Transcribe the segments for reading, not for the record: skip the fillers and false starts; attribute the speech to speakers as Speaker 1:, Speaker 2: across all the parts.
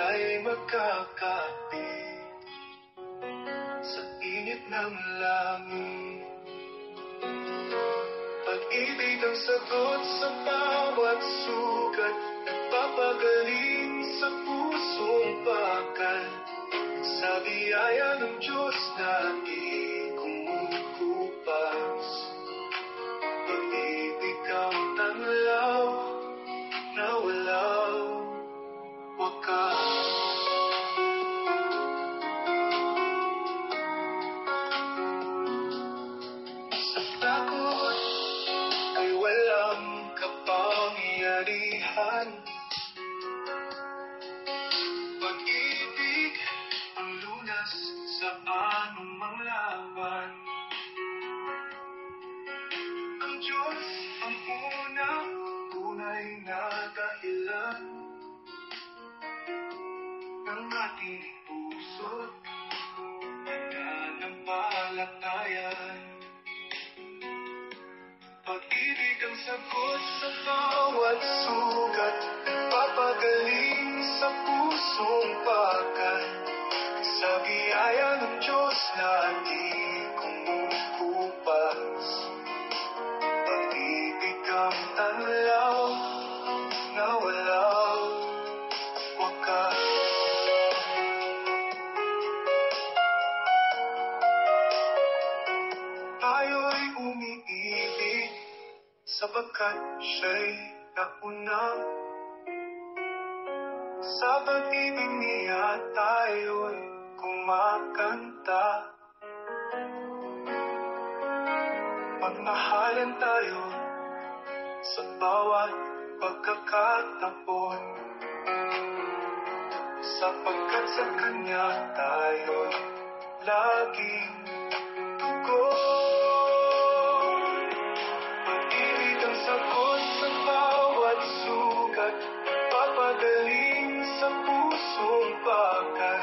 Speaker 1: ay magkakapit sa init ng langit. Pag-ibig ang sagot sa bawat sugat, nagpapagaling sa pusong bakal. Sa biyaya ng Diyos na di kumukupas. Pag-ibig ang tanlaw na walang wakas. Sa takot ay walang kapangyarihan. Pag-ibig ang lunas sa anumang laban. Ang Diyos ang unang tunay na dahilan ng ating puso't pananampalatayan. Pag-ibig ang sagot sa bawat sugat, papagaling sa pusong bakal. Sa biyaya ng Diyos na di kumukupas. Pag-ibig ang tanlaw na walang wakas. Tayo'y umiibig sapagkat siya'y nauna. Sa pag-ibig niya tayo'y kumakanta. Pagmahalan tayo sa bawat pagkakataon, sapagkat sa Kanya tayo'y laging tugon. Pag-ibig ang sagot sa bawat sugat, papagaling sa pusong bakal.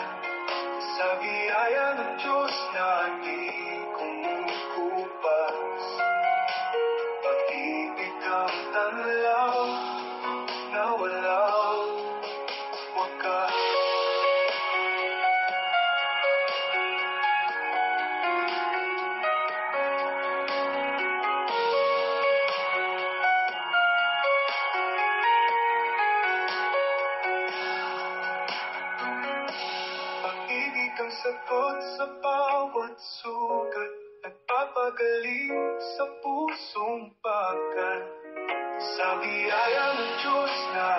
Speaker 1: Sa biyaya ng Diyos na di kumukupas. Pag-ibig ang tanlaw na walang wakas. Pag-ibig ang sagot sa bawat sugat, nagpapagaling sa pusong bakal. Sa biyaya ng Diyos na